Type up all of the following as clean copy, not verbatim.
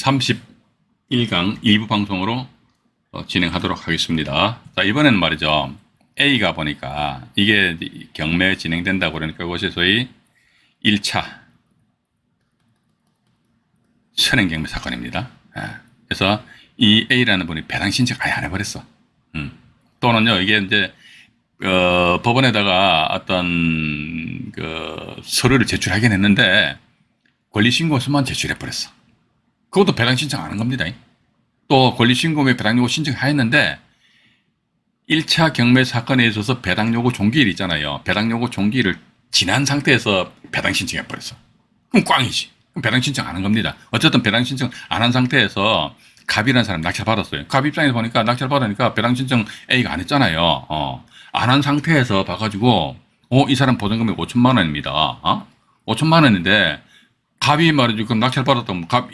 31강 2부 방송으로 진행하도록 하겠습니다. 자, 이번에는 말이죠. A가 보니까 이게 경매 진행된다고 그러니까 그것이 소위 1차 선행경매 사건입니다. 그래서 이 A라는 분이 배당 신청 아예 안 해버렸어. 또는요, 이게 이제, 법원에다가 어떤 서류를 제출하긴 했는데 권리신고서만 제출해버렸어. 그것도 배당 신청 안 한 겁니다. 또 권리신고에 배당 요구 신청하였는데 1차 경매 사건에 있어서 배당 요구 종기일 있잖아요. 배당 요구 종기일을 지난 상태에서 배당 신청해 버렸어. 그럼 꽝이지. 그럼 배당 신청 안 한 겁니다. 어쨌든 배당 신청 안 한 상태에서 갑이라는 사람 낙찰 받았어요. 갑 입장에서 보니까 낙찰 받으니까 배당 신청 A가 안 했잖아요. 안 한 상태에서 봐가지고 이 사람 보증금이 5천만 원입니다. 5천만 원인데 갑이 말이죠. 그럼 낙찰 받았다면 갑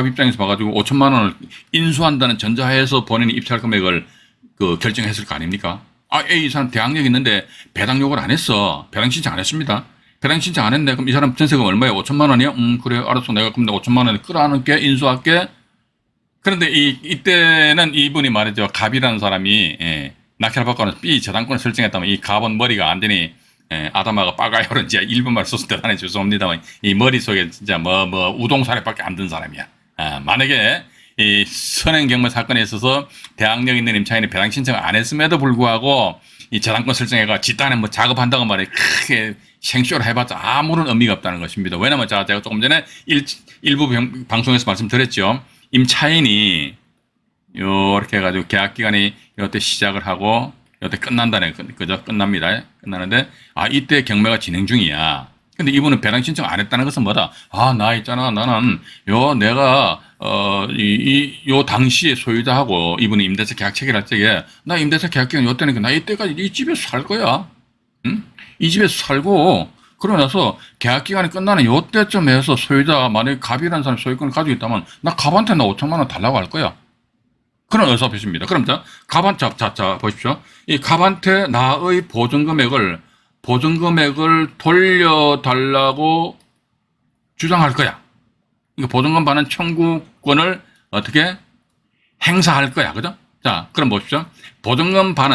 입장에서 봐가지고 5천만 원을 인수한다는 전자하에서 본인이 입찰 금액을 결정했을 거 아닙니까? A 이 사람 대항력이 있는데 배당 요구를 안 했어. 배당 신청 안 했습니다. 배당 신청 안 했네. 그럼 이 사람 전세금 얼마예요? 5천만 원이요? 그래, 알았어. 내가 그럼 5천만 원에 끌어안을게, 인수할게. 그런데 이때는 이분이 말이죠. 갑이라는 사람이, 낙찰 받고는 B 저당권을 설정했다면 이 갑은 머리가 안 되니, 아담하가 빠가요는 진짜 일본말 써서 대단히 죄송합니다만, 이 머릿속에 진짜 우동사례밖에 안 든 사람이야. 만약에 이 선행경매 사건에 있어서 대항력 있는 임차인이 배당 신청을 안 했음에도 불구하고 이 저당권 설정해가 집단에 작업한다고 말해 크게 생쇼를 해봤자 아무런 의미가 없다는 것입니다. 왜냐면 제가 조금 전에 일부 방송에서 말씀드렸죠. 임차인이 요렇게 해가지고 계약기간이 요때 시작을 하고 요때 끝난다네. 그죠? 끝납니다. 끝나는데 이때 경매가 진행 중이야. 근데 이분은 배당 신청 안 했다는 것은 뭐다? 나 있잖아. 나는 내가 요 당시에 소유자하고 이분이 임대차 계약 체결할 적에 나 임대차 계약 기간 요때니까 나 이때까지 이 집에서 살 거야. 응? 이 집에서 살고 그러고 나서 계약 기간이 끝나는 요때쯤 해서 소유자 만약에 갑이라는 사람이 소유권을 가지고 있다면 나 갑한테 나 5천만 원 달라고 할 거야. 그런 의사표시입니다. 그럼 자 보십시오. 이 갑한테 나의 보증금액을 돌려달라고 주장할 거야. 보증금 반환 청구권을 어떻게 행사할 거야. 그죠? 자, 그럼 보십시오.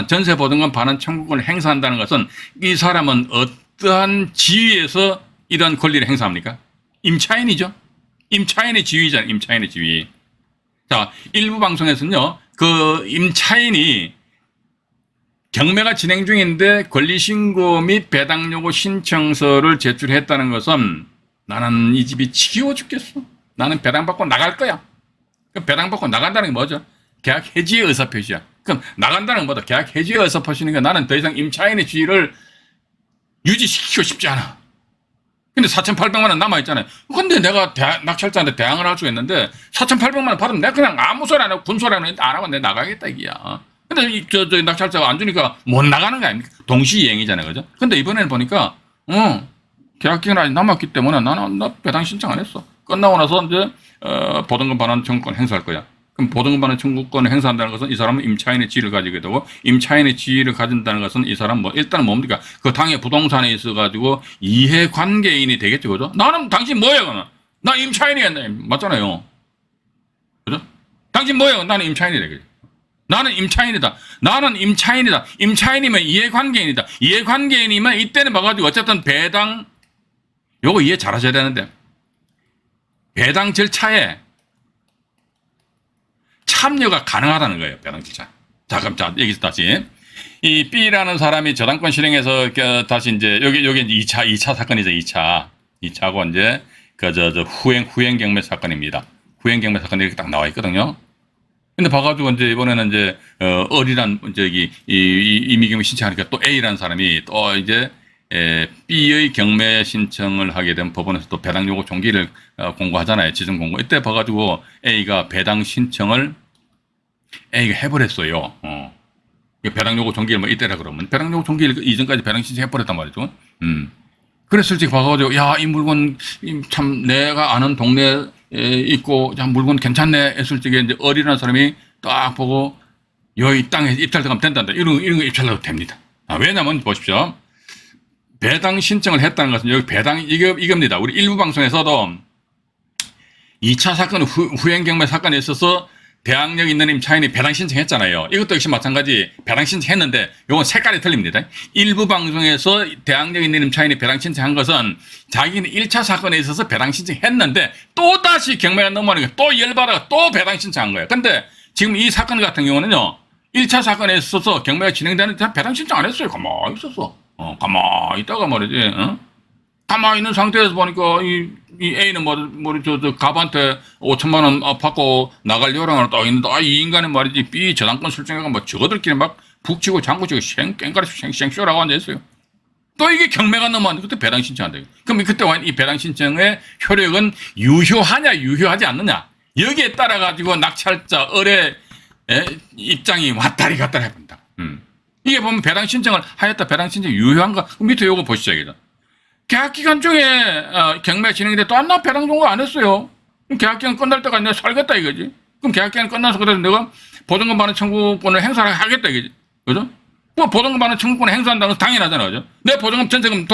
전세 보증금 반환 청구권을 행사한다는 것은 이 사람은 어떠한 지위에서 이러한 권리를 행사합니까? 임차인이죠. 임차인의 지위잖아요. 임차인의 지위. 자, 일부 방송에서는요, 임차인이 경매가 진행 중인데 권리신고 및 배당 요구 신청서를 제출했다는 것은 나는 이 집이 지겨워 죽겠어. 나는 배당 받고 나갈 거야. 그럼 배당 받고 나간다는 게 뭐죠? 계약 해지의 의사표시야. 그럼 나간다는 건 뭐다? 계약 해지의 의사표시니까 나는 더 이상 임차인의 지위를 유지시키고 싶지 않아. 근데 4,800만 원 남아있잖아요. 근데 내가 낙찰자한테 대항을 할 수가 있는데 4,800만 원 받으면 내가 그냥 아무 소리 안 하고 군소리 안 하고 내가 나가겠다 이게야. 근데 저 낙찰자가 안 주니까 못 나가는 거 아닙니까? 동시이행이잖아요. 그죠? 근데 이번에는 보니까 계약 기간이 아직 남았기 때문에 나 배당 신청 안 했어. 끝나고 나서 이제 보증금 반환 청구권 행사할 거야. 그럼 보증금 반환 청구권을 행사한다는 것은 이 사람은 임차인의 지위를 가지게 되고 임차인의 지위를 가진다는 것은 이 사람 일단은 뭡니까? 그 당의 부동산에 있어 가지고 이해관계인이 되겠죠. 그죠? 나는 당신 뭐예요? 그러면? 나 임차인이야. 맞잖아요. 그죠? 당신 뭐예요? 나는 임차인이 되겠죠. 나는 임차인이다. 나는 임차인이다. 임차인이면 이해관계인이다. 이해관계인이면 이때는 봐가지고 어쨌든 배당 요거 이해 잘 하셔야 되는데 배당 절차에 참여가 가능하다는 거예요. 배당 절차. 자, 그럼 여기서 다시 이 B라는 사람이 저당권 실행해서 다시 이제 여기 2차 사건이죠. 2차고 이제 후행 경매 사건입니다. 후행 경매 사건이 이렇게 딱 나와 있거든요. 근데 봐가지고 이제 이번에는 이제 어리란 임의경매 신청하니까 또 A라는 사람이 또 이제 B의 경매 신청을 하게 되면 법원에서 또 배당 요구 종기를 공고하잖아요. 지정 공고. 이때 봐가지고 A가 배당 신청을 A가 해버렸어요. 배당 요구 종기를 이때라 그러면 배당 요구 종기일 이전까지 배당 신청 해버렸단 말이죠. 그랬을 때 봐가지고 이 물건 참 내가 아는 동네에 있고 물건 괜찮네 했을 적에 이제 어리라는 사람이 딱 보고 여기 땅에 입찰 들어가면 된다. 이런 거 입찰해도 됩니다. 왜냐면 보십시오. 배당 신청을 했다는 것은 여기 배당 이겁니다. 우리 일부 방송에서도 2차 사건 후행 경매 사건에 있어서 대항력 있는 임차인이 배당 신청했잖아요. 이것도 역시 마찬가지 배당 신청했는데 이건 색깔이 틀립니다. 일부 방송에서 대항력 있는 임차인이 배당 신청한 것은 자기는 1차 사건에 있어서 배당 신청했는데 또다시 경매가 넘어가니까 또 열받아가 또 배당 신청한 거예요. 근데 지금 이 사건 같은 경우는요. 1차 사건에 있어서 경매가 진행되는데 배당 신청 안 했어요. 가만히 있었어. 가만히 있다가 말이지. 가만히 있는 상태에서 보니까 이 A는 저 갑한테 5천만 원 받고 나갈 요량을 딱 있는데 이 인간은 말이지 B 저당권 설정해가 뭐 저거들끼리 막 북치고 장구치고 깽가리 쌩쌩쇼라고 앉아있어요. 또 이게 경매가 넘어왔는데 그때 배당 신청한다. 그럼 그때 이 배당 신청의 효력은 유효하냐 유효하지 않느냐 여기에 따라 가지고 낙찰자 을의 입장이 왔다리 갔다리 해본다. 이게 보면 배당 신청을 하였다. 배당 신청이 유효한가? 밑에 요거 보시죠. 여기다. 계약 기간 중에 경매 진행돼 또 안 나 배당 종고 안 했어요. 그럼 계약 기간 끝날 때까지 내가 살겠다 이거지. 그럼 계약 기간 끝나서 그래도 내가 보증금 반환 청구권을 행사를 하겠다 이거지. 그죠? 뭐 보증금 반환 청구권을 행사한다는 건 당연하잖아. 그죠? 내 보증금 전세금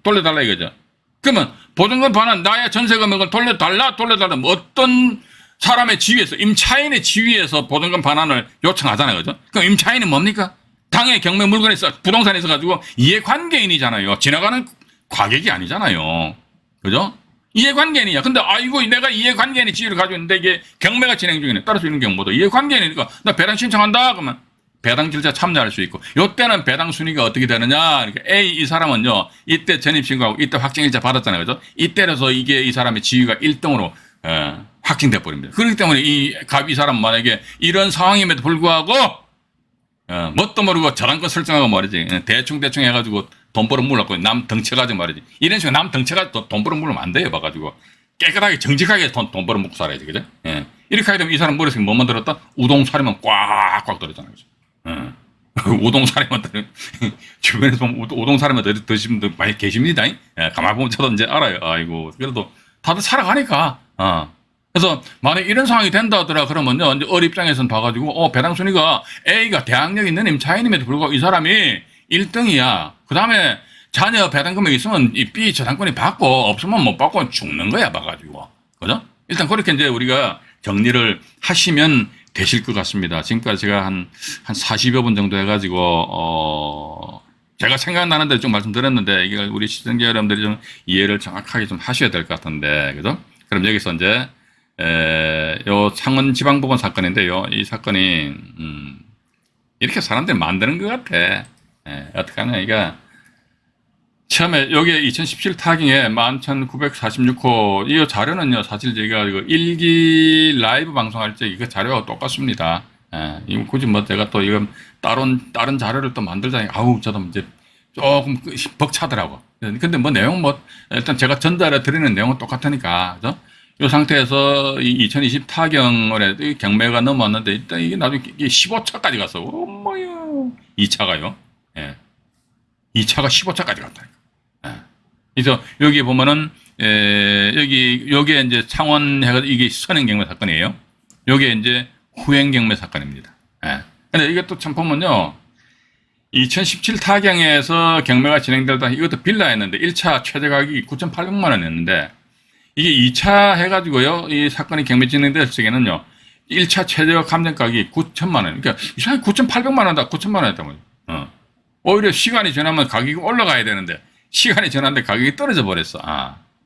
돌려달라 이거죠. 그러면 보증금 반환 나의 전세금액을 돌려달라 뭐 어떤 사람의 지위에서 임차인의 지위에서 보증금 반환을 요청하잖아요. 그죠? 그럼 임차인은 뭡니까? 당의 경매 물건에 있어 부동산에 있어 가지고 이해관계인이잖아요. 지나가는 과객이 아니잖아요. 그죠? 이해관계인이야. 근데 아이고 내가 이해관계인의 지위를 가지고 있는데 이게 경매가 진행 중이네. 따라서 이런 경우도 이해관계인이니까 나 배당 신청한다 그러면 배당 절차 참여할 수 있고 요때는 배당 순위가 어떻게 되느냐. 그러니까 A 이 사람은요. 이때 전입신고하고 이때 확정일자 받았잖아요. 그죠? 이때라서 이게 이 사람의 지위가 1등으로 확정돼 버립니다. 그렇기 때문에 이 사람 만약에 이런 상황임에도 불구하고 뭣도 모르고 저당권 설정하고 말이지 대충 해가지고 돈 벌어 물었고 남 덩쳐가지고 말이지 이런 식으로 남 덩쳐가지고 돈 벌어 물으면 안 돼요. 봐가지고 깨끗하게 정직하게 돈 벌어 먹고 살아야지. 그죠? 이렇게 하게 되면 이 사람 머릿속에 뭐만 들었다? 우동사리만 꽉꽉 들었잖아요. 우동사리만 들으면 주변에서 보면 우동사리만 드시는 분들 많이 계십니다. 가만히 보면 저도 이제 알아요. 아이고 그래도 다들 살아가니까 그래서 만약 이런 상황이 된다 하더라 그러면요 이제 을 입장에서는 봐가지고 배당 순위가 A가 대항력 있는 임차인임에도 불구하고 이 사람이 1등이야. 그 다음에 자녀 배당 금액이 있으면 이 B 저당권이 받고 없으면 못 받고 죽는 거야 봐가지고. 그죠? 일단 그렇게 이제 우리가 정리를 하시면 되실 것 같습니다. 지금까지 제가 한 40여 분 정도 해가지고 제가 생각나는 대로 좀 말씀드렸는데 이걸 우리 시청자 여러분들이 좀 이해를 정확하게 좀 하셔야 될 것 같은데 그죠? 그럼 여기서 이제 요 창원지방법원 사건인데요. 이 사건이 이렇게 사람들이 만드는 것 같아. 어떻게 하냐 이게 처음에 여기에 2017 타경에 11,946호 이 자료는요 사실 제가 이거 1기 라이브 방송할 때 이거 자료하고 똑같습니다. 이거 굳이 뭐 제가 또 이거 다른 자료를 또 만들자니 아우 저도 이제 조금 벅차더라고. 근데 뭐 내용 일단 제가 전달해 드리는 내용은 똑같으니까 그죠? 이 상태에서 2020 타경을 경매가 넘어왔는데 일단 이게 나중에 15차까지 갔어. 뭐야 2차가요. 2차가 15차까지 갔다니까. 그래서 여기 보면은 여기에 이제 창원 해가 이게 선행 경매 사건이에요. 여기에 이제 후행 경매 사건입니다. 근데 이게 또 참 보면요. 2017 타경에서 경매가 진행될 때 이것도 빌라였는데 1차 최저 가격이 9,800만 원이었는데 이게 2차 해가지고요. 이 사건이 경매 진행될 적에는요. 1차 최저 감정 가격이 9천만 원. 그러니까 이상하게 9,800만 원이다. 9천만 원 했단 말이에요. 오히려 시간이 지나면 가격이 올라가야 되는데 시간이 지났는데 가격이 떨어져 버렸어.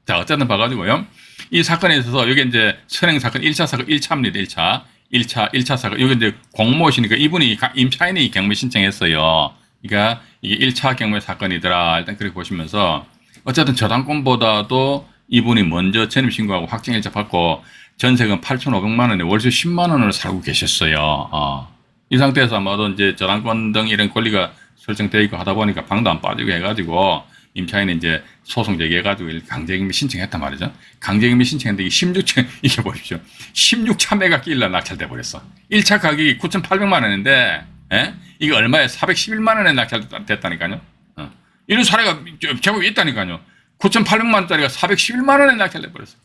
자, 어쨌든 봐가지고요. 이 사건에 있어서 여기 이제 선행 사건 1차 사건 1차입니다. 1차 사건. 여기 이제 공모시니까 이분이 임차인이 경매 신청했어요. 그러니까 이게 1차 경매 사건이더라. 일단 그렇게 보시면서 어쨌든 저당권보다도 이분이 먼저 전입신고하고 확정일자 받고 전세금 8,500만 원에 월세 10만 원을 살고 계셨어요. 이 상태에서 아마도 이제 저당권 등 이런 권리가 설정되어 있고 하다 보니까 방도 안 빠지고 해가지고 임차인이 이제 소송 제기해가지고 강제경매 신청했단 말이죠. 강제경매 신청했는데 이게 보십시오. 16차 매각 기일날 낙찰돼 버렸어. 1차 가격이 9,800만 원인데 이게 얼마에 411만 원에 낙찰됐다니까요. 이런 사례가 제법 있다니까요. 9,800만 원짜리가 411만 원에 낙찰돼 버렸어.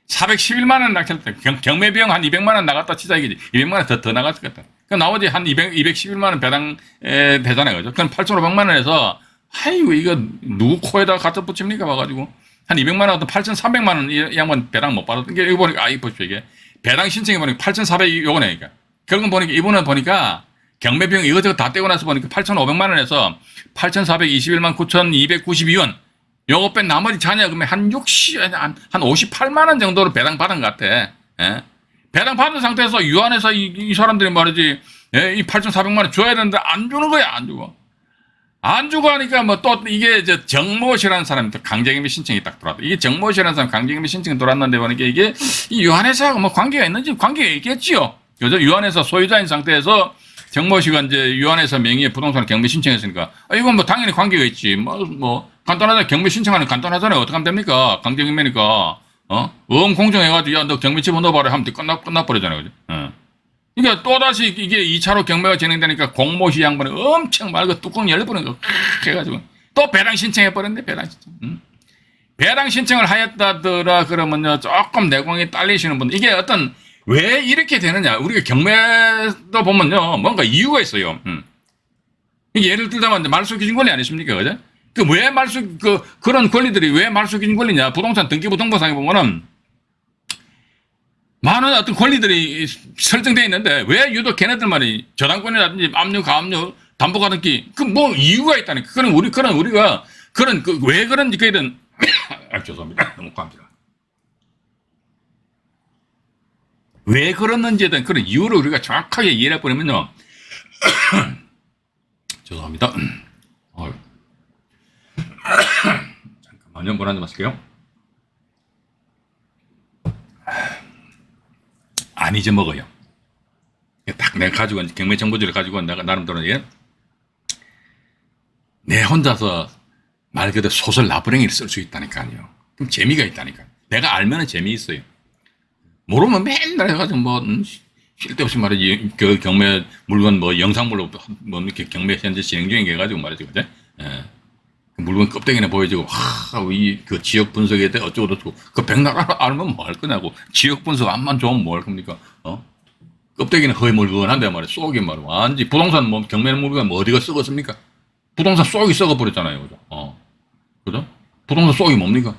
411만 원 낙찰됐다. 경매 비용 한 200만 원 나갔다 치자 이게 200만 원 더 나갔을 것 같다. 그 나머지 한 211만 원 배당 되잖아요. 그죠? 그럼 8,500만 원에서 아이고 이거 누구 코에다 갖다 붙입니까? 봐가지고 한 200만 원 어떤 8,300만 원 이 양반 배당 못 받았던 게, 이거 보니까, 이거 보십시오, 이게. 배당 신청해 보니까 8,400 요거네, 이게. 결국 보니까, 이분은 보니까 경매비용 이것저것 다 떼고 나서 보니까 8,500만 원에서 8,421만 9,292원. 요거 뺀 나머지 잔여금에 한 58만 원 정도로 배당 받은 것 같아. 예? 배당 받은 상태에서 유한해서 이 사람들이 말이지, 예? 이 8,400만 원 줘야 되는데 안 주는 거야, 안 주고. 안 주고 하니까 뭐 또 이게 정모 씨라는 사람이 또 강제경매 신청이 딱 들어왔다. 이게 정모 씨라는 사람 강제경매 신청이 들어왔는데 보니까 이게 이 유한회사하고 뭐 관계가 있는지 관계가 있겠지요. 그죠? 유한회사 소유자인 상태에서 정모 씨가 이제 유한회사 명의의 부동산 경매 신청했으니까, 이건 뭐 당연히 관계가 있지. 뭐 간단하잖아. 경매 신청하는 간단하잖아요. 어떻게 하면 됩니까? 강제경매니까. 공정해가지고, 야, 너 경매 집어넣어봐라 하면 끝나버리잖아요. 그죠? 그러니까 또다시 이게 2차로 경매가 진행되니까 공모시 양반이 엄청 맑은 뚜껑 열려버린 거, 해가지고. 또 배당 신청해버렸네, 배당 신청. 배당 신청을 하였다더라, 그러면요, 조금 내공이 딸리시는 분들, 이게 왜 이렇게 되느냐. 우리가 경매도 보면요, 뭔가 이유가 있어요. 이게 예를 들자면 말소기준 권리 아니십니까? 그죠? 그런 권리들이 왜 말소기준 권리냐. 부동산 등기부등본상에 보면은 많은 어떤 권리들이 설정되어 있는데 왜 유독 걔네들만이 저당권이라든지 압류, 가압류, 담보가등기, 뭐 이유가 있다니까. 왜 그런지 그런, 죄송합니다. 너무 감기가. 왜 그러는지에 대한 그런 이유를 우리가 정확하게 이해를 해버리면요. 죄송합니다. 잠깐만요. 물 한잔 마실게요. 안 잊어먹어요. 딱 내가 가지고, 경매 정보지를 가지고 내가 나름대로 내 혼자서 말 그대로 소설 나부랭이를 쓸 수 있다니까요. 그럼 재미가 있다니까요. 내가 알면은 재미있어요. 모르면 맨날 해가지고 쓸데없이 말이지, 그 경매 물건 영상물로 이렇게 경매 현재 진행 중인 해가지고 말이지, 그죠? 예. 물건 껍데기나 보여주고, 그 지역 분석에 대해 어쩌고저쩌고, 그 백날 알면 뭐 할 거냐고. 지역 분석 안만 좋으면 뭐 할 겁니까? 껍데기는 허물건한데 말이야. 속이 말이야. 완전 부동산 경매 물건 어디가 썩었습니까? 부동산 속이 썩어버렸잖아요. 그죠? 그죠? 부동산 속이 뭡니까?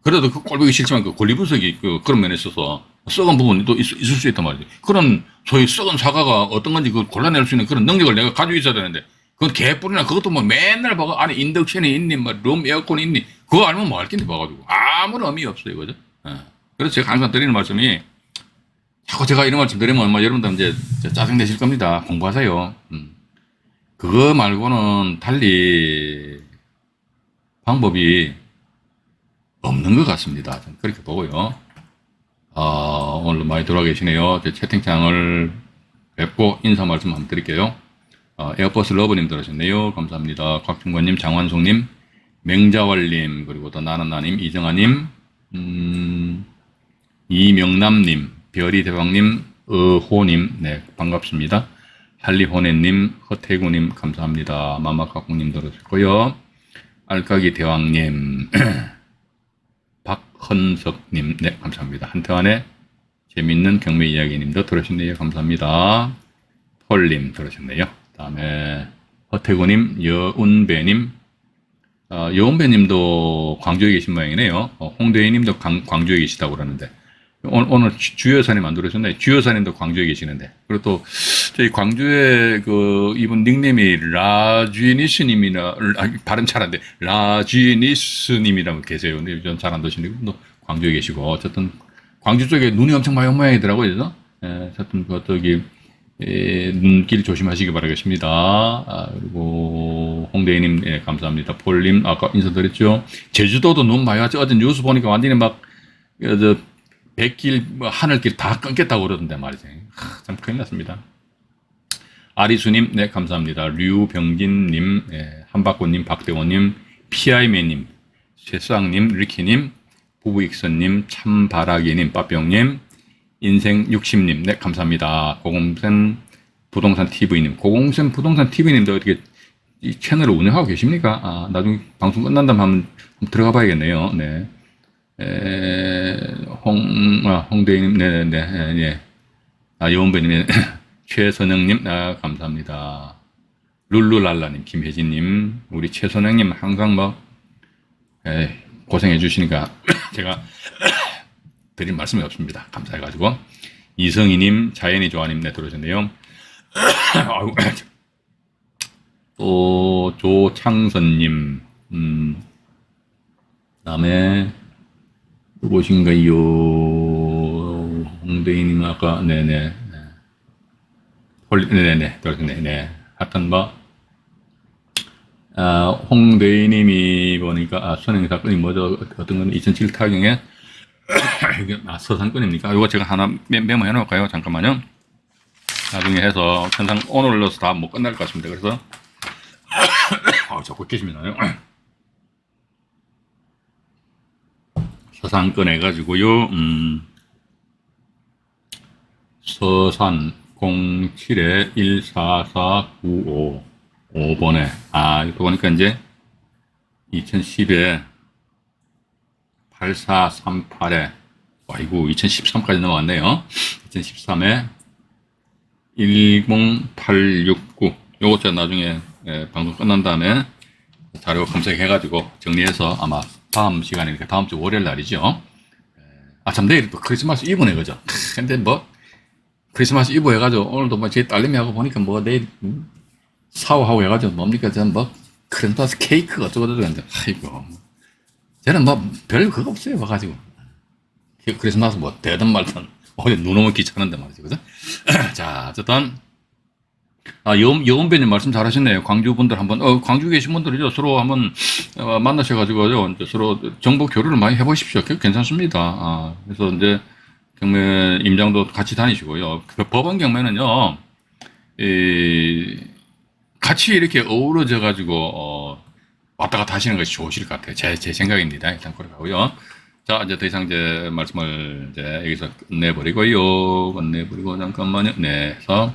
그래도 그 꼴보기 싫지만 그 권리 분석이 그런 면에 있어서 썩은 부분이 또 있을 수 있단 말이지. 그런 소위 썩은 사과가 어떤 건지 그걸 골라낼 수 있는 그런 능력을 내가 가지고 있어야 되는데, 그건 개뿔이나 그것도 맨날 봐가 안에 인덕션이 있니, 룸 에어컨이 있니, 그거 알면 뭐 할 낀데 봐가지고. 아무런 의미 없어요. 그죠? 그래서 제가 항상 드리는 말씀이, 자꾸 제가 이런 말씀 드리면 여러분들 이제 짜증내실 겁니다. 공부하세요. 그거 말고는 달리 방법이 없는 것 같습니다. 저는 그렇게 보고요. 오늘 많이 들어와 계시네요. 제 채팅창을 뵙고 인사 말씀 한번 드릴게요. 에어버스 러브님 들어오셨네요. 감사합니다. 곽중관님, 장완송님, 맹자월님, 그리고 또 나나나님, 이정아님, 이명남님, 별이대왕님, 어호님, 네, 반갑습니다. 할리호네님, 허태구님, 감사합니다. 마마카콩님 들어오셨고요. 알까기 대왕님, 박헌석님, 네, 감사합니다. 한태환의 재밌는 경매 이야기님도 들으셨네요. 감사합니다. 폴님 들으셨네요. 그 다음에 허태구님, 여운배님, 여운배님도 광주에 계신 모양이네요. 홍대희님도 광주에 계시다고 그러는데, 오늘 주여사님 안 들으셨나요? 주여사님도 광주에 계시는데, 그리고 또 저희 광주에 이분 닉네임이 라쥐니스님이나, 발음 잘 안 돼. 라쥐니스님이라고 계세요. 근데 전 잘 안 드시는데, 또 광주에 계시고, 어쨌든 광주 쪽에 눈이 엄청 많이 온 모양이더라고요. 그래서 어쨌든 눈길 조심하시기 바라겠습니다. 그리고 홍대희님, 예, 감사합니다. 폴님, 아까 인사드렸죠. 제주도도 눈 많이 왔죠. 어제 뉴스 보니까 완전히 백길, 하늘길 다 끊겠다고 그러던데 말이죠. 참 큰일 났습니다. 아리수님, 네, 감사합니다. 류병진님, 예, 한박구님, 박대원님, 피아이맨님, 쇠쌍님, 리키님, 부부익선님, 참바라기님, 빠병님, 인생 60님, 네, 감사합니다. 고공센 부동산 TV님, 고공센 부동산 TV님도 어떻게 이 채널을 운영하고 계십니까? 나중에 방송 끝난다면 한번 들어가 봐야겠네요. 네. 홍대희님, 네네네, 여원배님, 최선영님, 감사합니다. 룰루랄라님, 김혜진님, 우리 최선영님, 항상 고생해 주시니까 제가 드릴 말씀이 없습니다. 감사해가지고. 이성희님, 자연이 좋아님, 네, 들어오셨네요. 또, 조창선님, 다음에, 누구신가요? 홍대인님, 아까, 네네. 네네, 들어오셨네, 네. 하여튼 뭐, 홍대인님이 보니까, 선행 사건이 뭐죠? 어떤 건 2007 타경에, 서산권입니까? 이거 제가 하나 메모해 놓을까요? 잠깐만요. 나중에 해서 현상 오늘 넣어서 다 못 끝날 것 같습니다. 그래서 자꾸 깨지면요. 서산권 해가지고요. 서산 07-14495 5번에 이거 보니까 이제 2010에 8438에 아이고 2013까지 넘어왔네요. 2013에 10869 요거 제가 나중에 방송 끝난 다음에 자료 검색해가지고 정리해서 아마 다음 시간이니까 다음 주 월요일 날이죠. 참 내일 또 크리스마스 이브네 그죠. 근데 뭐 크리스마스 이브 해가지고 오늘도 뭐 제 딸내미 하고 보니까 뭐 내일 사오하고 해가지고 뭡니까 저는 뭐 크리스마스 케이크 어쩌고저쩌고 했는데 아이고 저는 뭐 별 그거 없어요 봐가지고 크리스마스 뭐 되든 말든 어제 눈 오면 귀찮은데 말이죠 그죠. 자 어쨌든 여운배님 말씀 잘하셨네요. 광주 분들 한번 광주 계신 분들이죠 서로 한번 만나셔가지고 서로 정보 교류를 많이 해보십시오. 괜찮습니다. 그래서 이제 경매 임장도 같이 다니시고요. 법원 경매는요 같이 이렇게 어우러져 가지고 왔다 갔다 하시는 것이 좋으실 것 같아요. 제 생각입니다. 일단 그렇게 하고요. 자, 이제 더 이상 이제 말씀을 이제 여기서 끝내버리고, 잠깐만요. 네. 그래서,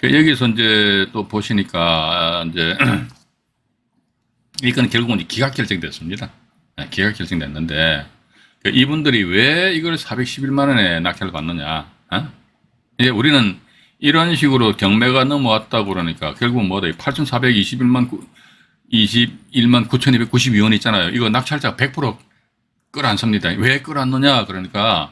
여기서 이제 또 보시니까, 이제, 이건 결국은 기각 결정됐습니다. 네, 기각 결정됐는데, 이분들이 왜 이걸 411만원에 낙찰을 받느냐, 이제 우리는 이런 식으로 경매가 넘어왔다고 그러니까, 결국은 뭐다, 8,421만 9,292원 있잖아요. 이거 낙찰자 100% 끌어안습니다. 왜 끌어안느냐? 그러니까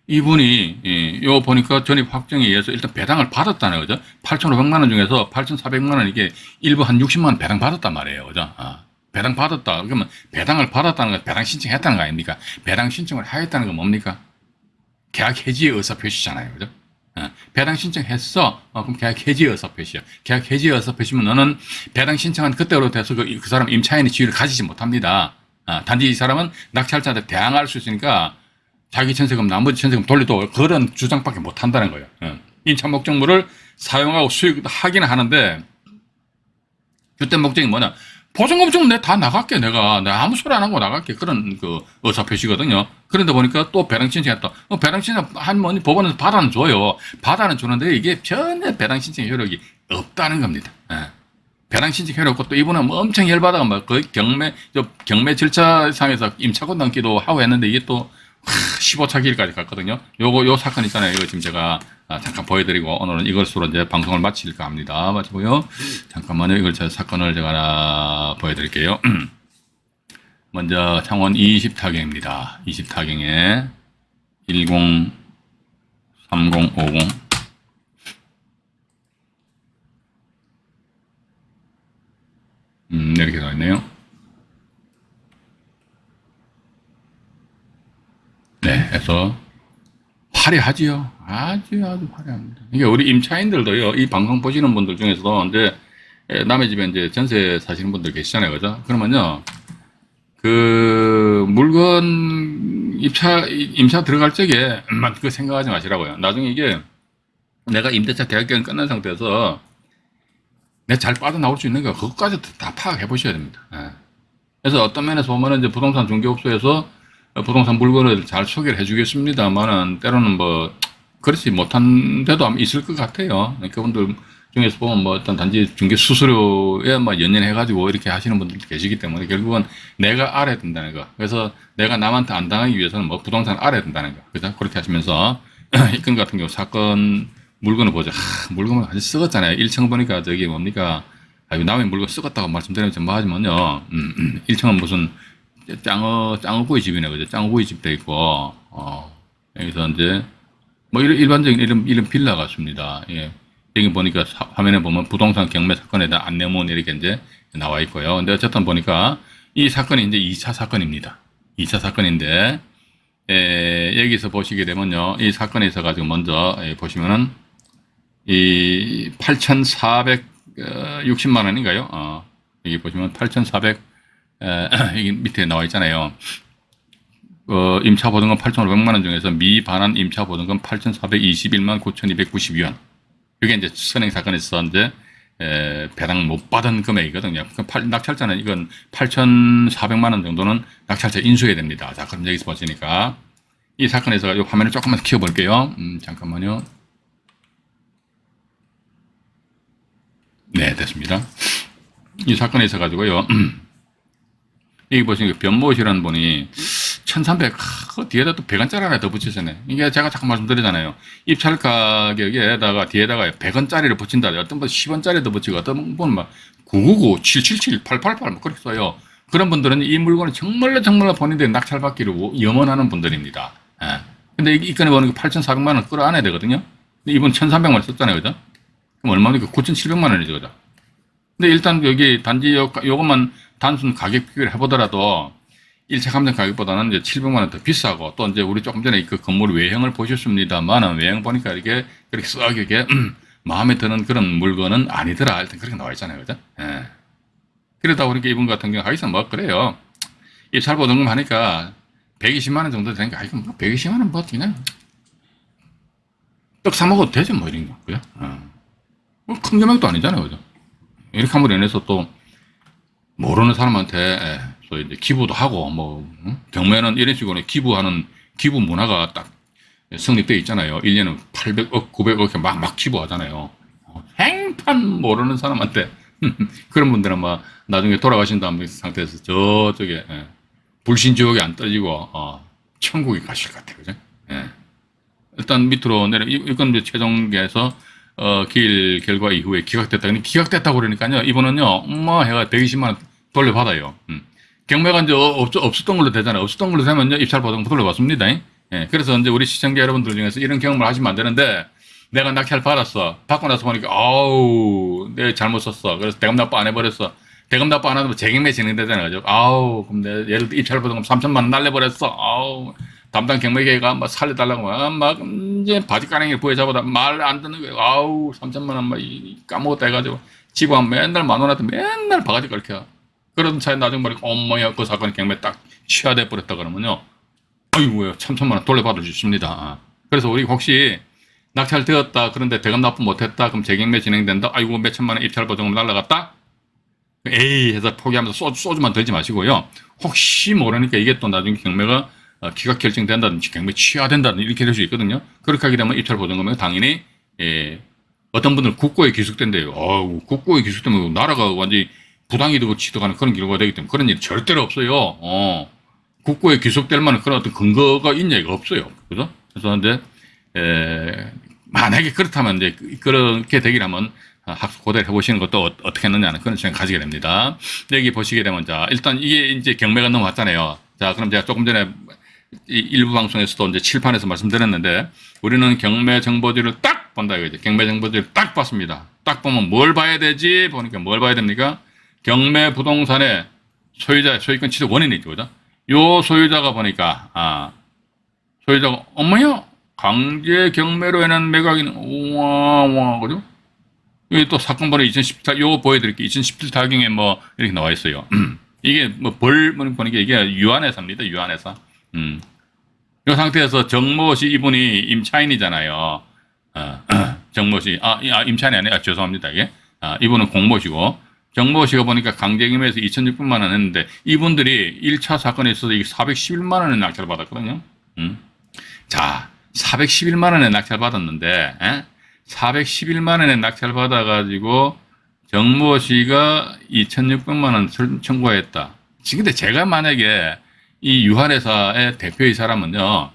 이분이 이거 보니까 전입 확정에 의해서 일단 배당을 받았다는 거죠. 8,500만 원 중에서 8,400만 원 이게 일부 한 60만 원 배당 받았단 말이에요. 그죠? 배당 받았다. 그러면 배당을 받았다는 건 배당 신청했다는 거 아닙니까? 배당 신청을 하였다는 건 뭡니까? 계약 해지의 의사 표시잖아요. 그죠? 배당 신청했어. 그럼 계약 해지 의사 표시야. 계약 해지 의사 표시면 너는 배당 신청한 그때로 돼서 그 사람 임차인의 지위를 가지지 못합니다. 단지 이 사람은 낙찰자한테 대항할 수 있으니까 자기 전세금 나머지 전세금 돌려도 그런 주장밖에 못 한다는 거예요. 임차 목적물을 사용하고 수익하기는 하는데 주택 목적이 뭐냐? 보증금증은 내가 다 나갈게. 내가 아무 소리 안 하고 나갈게. 그런 그 의사표시거든요. 그런데 보니까 또 배당 신청했다. 배당 신청 한 법원에서 받아는 줘요. 받아는 주는데 이게 전혀 배당 신청 효력이 없다는 겁니다. 배당 신청 효력 없고 또 이분은 뭐 엄청 열받아가 막 거의 경매 절차상에서 임차권 넘기도 하고 했는데 이게 또 15차 길까지 갔거든요. 요 사건 있잖아요. 이거 지금 제가 잠깐 보여드리고 오늘은 이것으로 이제 방송을 마칠까 합니다. 마치고요. 잠깐만요. 이걸 사건을 제가 하나 보여드릴게요. 먼저 창원 20타경입니다. 20타경에 103050 이렇게 되어 있네요. 네, 해서 화려하지요. 아주 화려합니다. 이게 우리 임차인들도요, 이 방송 보시는 분들 중에서도 이제 남의 집에 이제 전세 사시는 분들 계시잖아요, 그죠? 그러면요, 그 물건 임차 들어갈 적에 그 생각하지 마시라고요. 나중에 이게 내가 임대차 계약 기간 끝난 상태에서 내가 잘 빠져나올 수 있는 거 그것까지 다 파악해 보셔야 됩니다. 그래서 어떤 면에서 보면은 이제 부동산 중개업소에서 부동산 물건을 잘 소개를 해주겠습니다만은 때로는 뭐 그렇지 못한 데도 아마 있을 것 같아요. 그분들 중에서 보면 뭐 어떤 단지 중개 수수료에 뭐 연연해가지고 이렇게 하시는 분들도 계시기 때문에 결국은 내가 알아야 된다는 거. 그래서 내가 남한테 안 당하기 위해서는 뭐 부동산을 알아야 된다는 거. 그죠? 그렇게 하시면서 이 건 같은 경우 사건 물건을 보죠. 물건을 아주 썩었잖아요. 1층 보니까 저기 뭡니까? 남의 물건 썩었다고 말씀드리면 좀 뭐하지만요. 1층은 무슨 짱어구이 집이네, 그죠? 짱어구이 집도 있고, 여기서 이제, 뭐, 일반적인 이런 빌라 같습니다. 예. 여기 보니까 화면에 보면 부동산 경매 사건에 대한 안내문 이렇게 이제 나와 있고요. 근데 어쨌든 보니까 이 사건이 이제 2차 사건입니다. 2차 사건인데, 여기서 보시게 되면요. 이 사건에 있어가지고 먼저 보시면은 이 8,460만 원인가요? 여기 보시면 8,400, 여기 밑에 나와 있잖아요. 임차보증금 8,500만 원 중에서 미반환 임차보증금 8,421만 9,292원. 이게 이제 선행 사건에서 이제 배당 못 받은 금액이거든요. 낙찰자는 이건 8,400만 원 정도는 낙찰자 인수해야 됩니다. 자, 그럼 여기서 보시니까 이 사건에서 이 화면을 조금만 키워볼게요. 잠깐만요. 네, 됐습니다. 이 사건에 있어 가지고요. 여기 보시니까 변모씨라는 분이 1,300, 그 뒤에다 또 100원짜리 하나 더 붙이셨네. 이게 제가 자꾸 말씀드리잖아요. 입찰 가격에다가 뒤에다가 100원짜리를 붙인다. 어떤 분 10원짜리도 붙이고, 어떤 분은 막 999, 777, 888, 뭐 그렇게 써요. 그런 분들은 이 물건을 정말로 본인들이 낙찰받기를 염원하는 분들입니다. 예. 근데 이 건에 보는 게 8,400만 원 끌어안아야 되거든요. 근데 이분 1,300만 원 썼잖아요. 그죠? 그럼 얼마입니까? 9,700만 원이죠. 그죠? 근데 일단 여기 단지 요것만 단순 가격 비교를 해보더라도 1차 감정 가격보다는 이제 700만 원 더 비싸고, 또 이제 우리 조금 전에 그 건물 외형을 보셨습니다만은 외형 보니까 이렇게 그렇게 썩 이게 마음에 드는 그런 물건은 아니더라. 일단 그렇게 나와 있잖아요. 그죠? 예. 그러다 보니까 이분 같은 경우 하기서 뭐 그래요. 입찰 보증금 하니까 120만 원 정도 되니까 이거 뭐 120만 원 뭐 그냥 떡 사 먹어도 되죠. 뭐 이런 거. 그죠? 뭐 큰 금액도 아니잖아요. 그죠? 이렇게 함으로 인해서 또 모르는 사람한테 소위 이제 기부도 하고, 뭐 경매는 이런 식으로 기부하는 기부 문화가 딱 성립되어 있잖아요. 1년에 800억, 900억 막 기부하잖아요. 행판 모르는 사람한테 그런 분들은 막 나중에 돌아가신 다음 상태에서 저쪽에 불신지옥에 안 떨어지고 천국에 가실 것 같아요. 그죠? 예. 일단 밑으로 내려 이건 이제 최종계에서 기일 결과 이후에 기각됐다. 근데 기각됐다고 그러니까요. 이분은요, 해가 120만 원 돌려받아요. 경매가 이제 없었던 걸로 되잖아요. 없었던 걸로 되면요, 입찰 보증금 돌려받습니다. 예. 그래서 이제 우리 시청자 여러분들 중에서 이런 경험을 하시면 안 되는데, 내가 낙찰 받았어. 받고 나서 보니까, 내가 잘못 썼어. 그래서 대금 납부 안 해버렸어. 대금 납부 안 하면 재경매 진행되잖아요. 그죠? 그럼 내가 예를 들어 입찰 보증금 3천만 원 날려버렸어. 담당 경매계가 막 살려달라고 막 이제 바지가랑이를 부여잡아다 말 안 듣는 거예요. 3천만 원 막 까먹었다 해가지고 집안 맨날 10,000원한테 맨날 바가지 걸켜. 그러던 차에 나중에 말이야, 엄마야, 그 사건이 경매 딱 취하돼 버렸다 그러면요, 아이고야, 3천만 원 돌려받을 수 있습니다. 그래서 우리 혹시 낙찰되었다, 그런데 대금 납부 못했다, 그럼 재경매 진행된다, 아이고 몇 천만 원 입찰 보증금 날라갔다, 에이 해서 포기하면서 소주만 들지 마시고요. 혹시 모르니까 이게 또 나중에 경매가 기각 결정된다든지 경매 취하된다든지 이렇게 될 수 있거든요. 그렇게 하게 되면 입찰 보증금은 당연히 어떤 분들은 국고에 기속된대요. 국고에 기속되면 나라가 완전히 부당이 되고 취득하는 그런 결과가 되기 때문에 그런 일이 절대로 없어요. 국고에 기속될 만한 그런 어떤 근거가 있냐, 이거 없어요. 그죠? 그래서 이제 만약에 그렇다면 이제 그렇게 되기라면 학습 고대를 해보시는 것도 어떻게 했느냐는 그런 생각 가지게 됩니다. 여기 보시게 되면, 자, 일단 이게 이제 경매가 넘어왔잖아요. 자, 그럼 제가 조금 전에 일부 방송에서도 이제 칠판에서 말씀드렸는데, 우리는 경매 정보지를 딱 본다 이거죠. 경매 정보지를 딱 봤습니다. 딱 보면 뭘 봐야 되지? 보니까 뭘 봐야 됩니까? 경매 부동산의 소유권 취득 원인이 있죠. 그죠? 요 소유자가 보니까, 소유자가, 어머야? 강제 경매로 인한 매각이는, 우와, 그죠? 여기 또 사건 번호 2017, 요거 보여드릴게요. 2017타경에 뭐, 이렇게 나와 있어요. 이게 뭐 보니까 이게 유한회사입니다. 유한회사. 이 상태에서 정모 씨 이분이 임차인이잖아요. 정모 씨. 임차인이 아니라, 죄송합니다. 이게. 이분은 공모시고, 정모 씨가 보니까 강제경매에서 2,600만 원 했는데, 이분들이 1차 사건에 있어서 이게 411만 원의 낙찰을 받았거든요. 자, 411만 원의 낙찰 받았는데, 411만 원의 낙찰 받아가지고, 정모 씨가 2,600만 원 청구했다. 근데 제가 만약에 이 유한회사의 대표의 사람은요,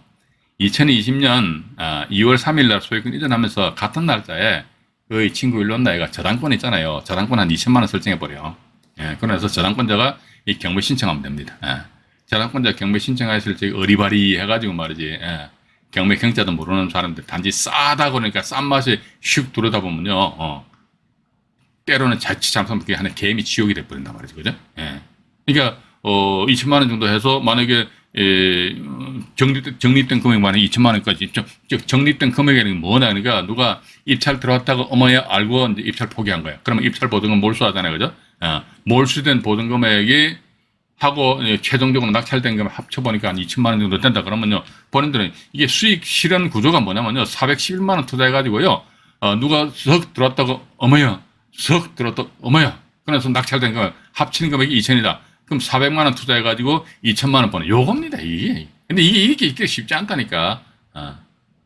2020년 2월 3일 날 소유권 이전하면서 같은 날짜에 그 친구 일론 나이가 저당권 있잖아요. 저당권 한 2천만 원 설정해버려요. 예, 그래서 저당권자가 이 경매 신청하면 됩니다. 예. 저당권자 경매 신청했을 때 어리바리 해가지고 말이지. 예. 경매 경자도 모르는 사람들 단지 싸다 그러니까 싼 맛에 슉 들여다보면요. 때로는 자칫 잘못하면 하는 개미 지옥이 돼버린단 말이죠. 그죠? 예. 그러니까 2천만 원 정도 해서 만약에 적립된 금액 만약에 2천만 원까지 적립된 금액이 뭐냐 그러니까 누가 입찰 들어왔다고 어머야 알고 이제 입찰 포기한 거야. 그러면 입찰 보증금 몰수하잖아요. 그죠? 몰수된 보증금액이 하고 최종적으로 낙찰된 금액 합쳐보니까 한 2천만 원 정도 된다 그러면요. 본인들은 이게 수익 실현 구조가 뭐냐면요. 411만 원 투자해가지고요. 누가 석 들어왔다고 어머야 석 들어왔다고 어머야 그래서 낙찰된 금액 합치는 금액이 2천이다. 그럼 400만 원 투자해가지고 2천만 원 버는 요겁니다, 이게. 근데 이게 이렇게 쉽지 않다니까.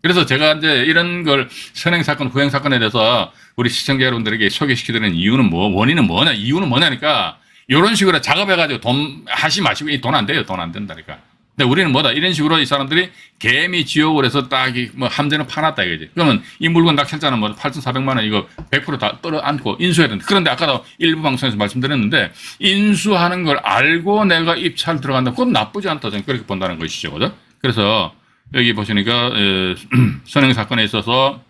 그래서 제가 이제 이런 걸 선행사건, 후행사건에 대해서 우리 시청자 여러분들에게 소개시켜드리는 이유는 원인은 뭐냐, 이유는 뭐냐니까, 이런 식으로 작업해가지고 돈 하시 마시고, 돈 안 돼요, 돈 안 된다니까. 근데 우리는 뭐다, 이런 식으로 이 사람들이 개미 지옥을 해서 딱, 함대는 파놨다 이거지. 그러면 이 물건 낙찰자는 8,400만 원 이거 100% 끌어 안고 인수해야 된다. 그런데 아까도 일부 방송에서 말씀드렸는데, 인수하는 걸 알고 내가 입찰 들어간다. 그건 나쁘지 않다. 저는 그렇게 본다는 것이죠. 그죠? 그래서 여기 보시니까, 선행사건에 있어서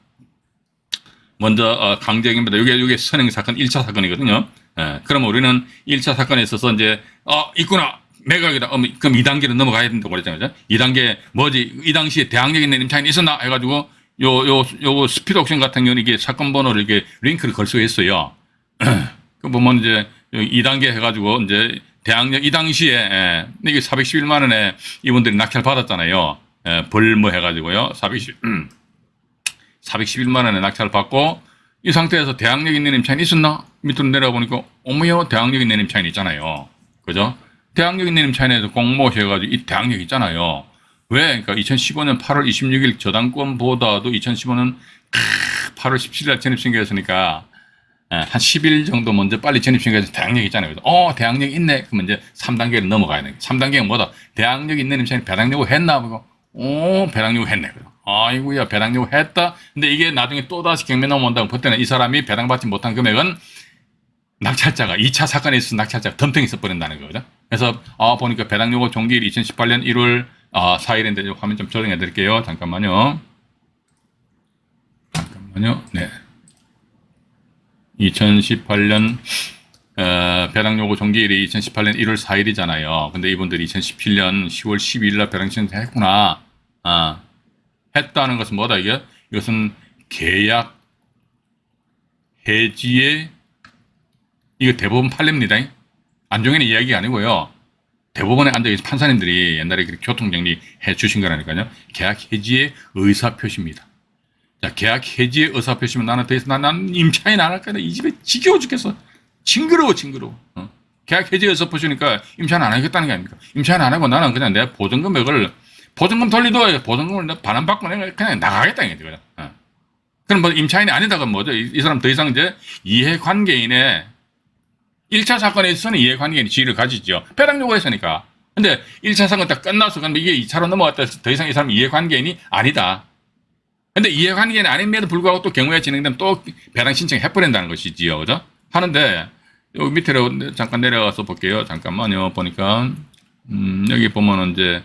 먼저, 강제입니다. 이게 선행사건 1차 사건이거든요. 그러면 우리는 1차 사건에 있어서 이제, 있구나. 매각이다. 그럼 2단계로 넘어가야 된다고 그랬잖아요. 2단계 뭐지? 이 당시에 대항력 있는 임차인이 있었나? 해가지고 요 스피드 옥션 같은 경우는 이게 사건 번호를 이렇게 링크를 걸 수가 있어요. 그 보면 이제 2단계 해가지고 이제 대항력 이 당시에 이게 411만 원에 이분들이 낙찰 받았잖아요. 벌뭐 해가지고요. 411만 원에 낙찰 받고 이 상태에서 대항력 있는 임차인이 있었나? 밑으로 내려보니까 어머요 대항력 있는 임차인이 있잖아요. 그죠? 대항력 있는 임차인에서 공모하셔가지고 이 대항력 있잖아요. 왜? 그러니까 2015년 8월 26일 저당권보다도 2015년 8월 17일 전입신고했으니까 한 10일 정도 먼저 빨리 전입신고해서 대항력 있잖아요. 대항력 있네. 그러면 이제 3단계로 넘어가야 돼. 3단계가 뭐다? 대항력 있는 임차인이 배당요구 했나? 그거 배당요구 했네. 아이고야 배당요구 했다. 근데 이게 나중에 또다시 경매 넘어온다고 그때는 이 사람이 배당받지 못한 금액은 낙찰자가 2차 사건에 있어서 낙찰자가 덤탱이 써버린다는 거죠. 그래서 보니까 배당요구 종기일 2018년 1월 4일인데 화면 좀 조정해 드릴게요. 잠깐만요. 네. 2018년 배당요구 종기일이 2018년 1월 4일이잖아요. 근데 이분들이 2017년 10월 12일 날 배당 신청했구나. 했다는 것은 뭐다 이게? 이것은 계약 해지의 이거 대법원 판례입니다. 안종현의 이야기가 아니고요. 대법원에 앉아계신 판사님들이 옛날에 교통정리 해 주신 거라니까요. 계약 해지의 의사표시입니다. 자, 계약 해지의 의사표시면 나는 더 이상 난 임차인 안 할 거야. 이 집에 지겨워 죽겠어. 징그러워. 계약 해지 의사표시니까 임차인 안 하겠다는 게 아닙니까? 임차인 안 하고 나는 그냥 내 보증금 돌리도 보증금을 반환받고 내가 그냥 나가겠다 이거죠. 그럼 뭐 임차인이 아니다가 뭐죠? 이 사람 더 이상 이제 이해관계인의 1차 사건에 있어서는 이해관계인이 지위를 가지죠. 배당 요구했으니까. 근데 1차 사건 딱 끝나서 그럼 이게 2차로 넘어갔다 해서 더 이상 이 사람 이해관계인이 아니다. 근데 이해관계인이 아님에도 불구하고 또 경우에 진행되면 또 배당 신청해버린다는 것이지요. 그죠? 하는데, 여기 밑으로 잠깐 내려가서 볼게요. 잠깐만요. 보니까, 여기 보면은 이제,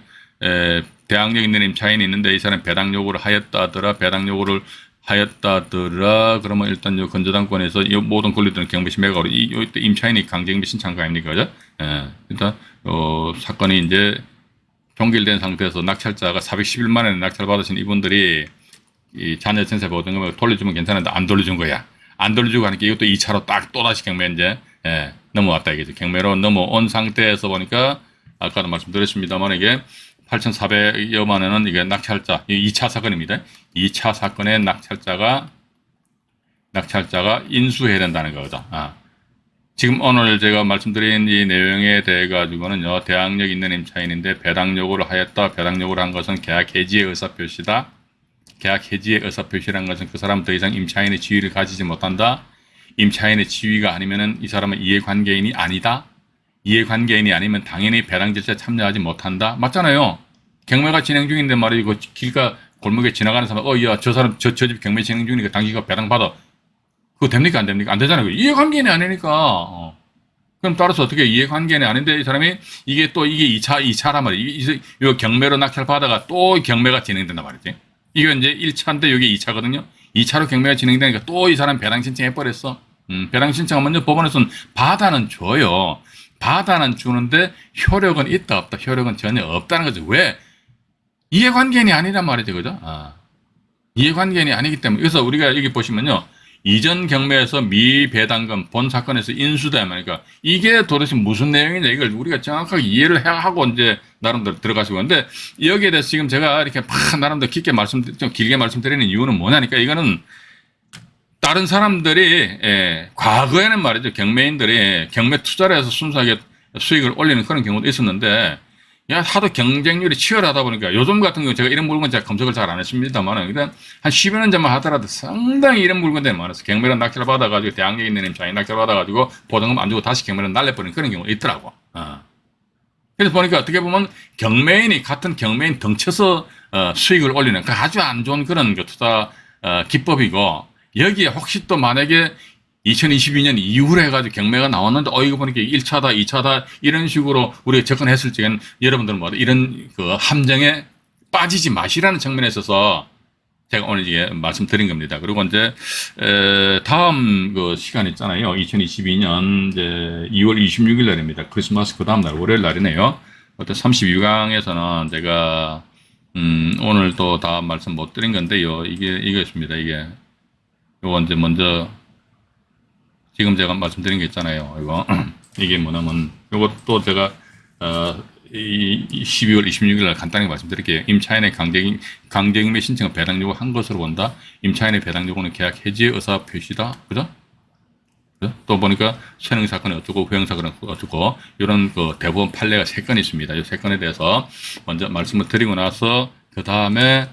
대항력 있는 임차인이 있는데 이 사람 배당 요구를 하였다더라. 그러면 일단 요 건저당권에서 이 모든 권리들은 경매시 매각으로 이때 임차인이 강제경매 신청한 거 아닙니까? 그죠? 일단 사건이 이제 종결된 상태에서 낙찰자가 411만 원에 낙찰 받으신 이분들이 이 자녀 전세 보증금을 돌려주면 괜찮은데 안 돌려준 거야. 안 돌려주고 하니까 이것도 2차로 딱 또다시 경매 이제 넘어왔다 이거죠. 경매로 넘어온 상태에서 보니까 아까도 말씀드렸습니다만 이게 8,400여만 원은 이게 낙찰자, 2차 사건입니다. 2차 사건의 낙찰자가 인수해야 된다는 거죠. 지금 오늘 제가 말씀드린 이 내용에 대해 가지고는요, 대항력 있는 임차인인데 배당 요구를 하였다. 배당 요구를 한 것은 계약 해지의 의사표시다. 계약 해지의 의사표시라는 것은 그 사람은 더 이상 임차인의 지위를 가지지 못한다. 임차인의 지위가 아니면은 이 사람은 이해관계인이 아니다. 이해관계인이 아니면 당연히 배당 절차에 참여하지 못한다. 맞잖아요. 경매가 진행 중인데 말이고 길가 골목에 지나가는 사람, 야, 저 사람 저 집 경매 진행 중이니까 당신가 배당 받아. 그거 됩니까 안 됩니까? 안 되잖아요. 이해관계인이 아니니까. 그럼 따라서 어떻게 이해관계는 아닌데 이 사람이 이게 2차란 말이에요. 이 경매로 낙찰받아가 또 경매가 진행된단 말이지. 이게 이제 1차인데 여기 2차거든요. 2차로 경매가 진행되니까 또 이 사람 배당 신청해버렸어. 배당 신청은 먼저 법원에서는 받아는 줘요. 받아는 주는데 효력은 있다 없다? 효력은 전혀 없다는 거죠. 왜? 이해관계는 아니란 말이죠. 그죠? 이해관계는 아니기 때문에. 그래서 우리가 여기 보시면요. 이전 경매에서 미배당금 본 사건에서 인수다 말이니까 이게 도대체 무슨 내용이냐 이걸 우리가 정확하게 이해를 해야 하고 이제 나름대로 들어가시고 근데 여기에 대해서 지금 제가 이렇게 막 나름대로 좀 길게 말씀드리는 이유는 뭐냐니까 이거는 다른 사람들이 과거에는 말이죠 경매인들이 경매 투자를 해서 순수하게 수익을 올리는 그런 경우도 있었는데 야, 하도 경쟁률이 치열하다 보니까 요즘 같은 경우 제가 이런 물건 제가 검색을 잘 안 했습니다만 일단 한 10여 년 전만 하더라도 상당히 이런 물건들이 많았어요. 경매를 낙찰 받아가지고 대학에 있는 임차인 낙찰 받아가지고 보증금 안 주고 다시 경매를 날려버리는 그런 경우가 있더라고. 그래서 보니까 어떻게 보면 경매인이 같은 경매인 덩쳐서 수익을 올리는 그 아주 안 좋은 그런 그 투자 기법이고 여기에 혹시 또 만약에 2022년 이후로 해가지고 경매가 나왔는데, 이거 보니까 1차다, 2차다, 이런 식으로 우리가 접근했을 적에는 여러분들은 뭐 이런 그 함정에 빠지지 마시라는 측면에 있어서 제가 오늘 이게 말씀드린 겁니다. 그리고 이제, 다음 그 시간 있잖아요. 2022년 이제 2월 26일 날입니다. 크리스마스 그 다음날 월요일 날이네요. 어떤 32강에서는 제가, 오늘 또 다 말씀 못 드린 건데요. 이거였습니다. 요거 이제 먼저, 지금 제가 말씀드린 게 있잖아요. 이게 뭐냐면, 요것도 제가, 12월 26일 날 간단하게 말씀드릴게요. 임차인의 강제경매 신청을 배당 요구한 것으로 본다. 임차인의 배당 요구는 계약 해지의 의사 표시다. 그죠? 또 보니까 선행 사건이 어쩌고 후행 사건은 어쩌고 이런 그 대법원 판례가 3건 있습니다. 이 3건에 대해서 먼저 말씀을 드리고 나서 그 다음에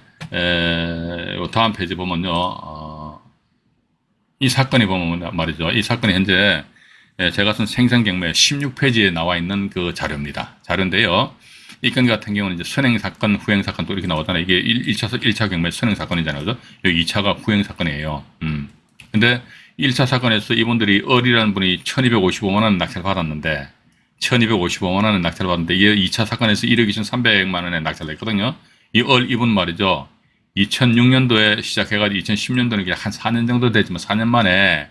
다음 페이지 보면요. 이 사건이 보면 말이죠. 이 사건이 현재 제가 쓴 생산경매 16페이지에 나와 있는 그 자료입니다. 자료인데요. 이 건 같은 경우는 이제 선행사건, 후행사건 또 이렇게 나오잖아요. 이게 1차 경매 선행사건이잖아요. 그죠? 여기 2차가 후행사건이에요. 근데 1차 사건에서 이분들이 을이라는 분이 1255만 원 낙찰 받았는데, 1255만 원을 낙찰 받았는데, 이게 2차 사건에서 1억 2,300만 원에 낙찰 냈거든요. 이분 말이죠. 2006년도에 시작해가지고 2010년도는 한 4년 정도 되지만 4년 만에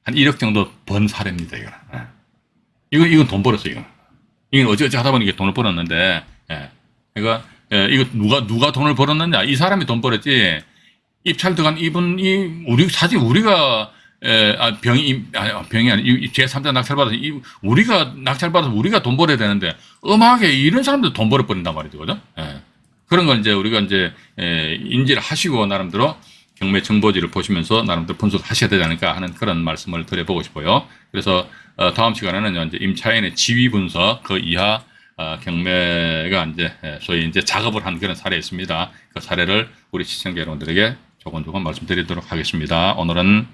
한 1억 정도 번 사례입니다, 이건 돈 벌었어요, 이건 어찌어찌 하다 보니 돈을 벌었는데, 그러니까, 이거 누가 돈을 벌었느냐? 이 사람이 돈 벌었지, 입찰 들어간 이분이, 사실 우리가, 병이 아니, 제3자 낙찰받아서, 우리가 낙찰받아서 우리가 돈 벌어야 되는데, 음악에 이런 사람들 돈 벌어버린단 말이죠, 그죠? 그런 걸 이제 우리가 이제 인지를 하시고 나름대로 경매 정보지를 보시면서 나름대로 분석을 하셔야 되지 않을까 하는 그런 말씀을 드려보고 싶어요. 그래서 다음 시간에는 이제 임차인의 지위 분석 그 이하 경매가 이제 소위 이제 작업을 한 그런 사례 있습니다. 그 사례를 우리 시청자 여러분들에게 조금 말씀드리도록 하겠습니다. 오늘은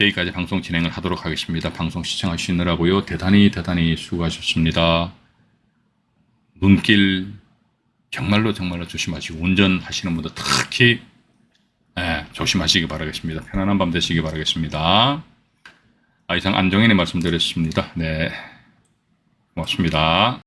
여기까지 방송 진행을 하도록 하겠습니다. 방송 시청하시느라고요. 대단히 수고하셨습니다. 눈길 정말로 조심하시고 운전하시는 분들 특히 조심하시기 바라겠습니다. 편안한 밤 되시기 바라겠습니다. 이상 안정현이 말씀드렸습니다. 네, 고맙습니다.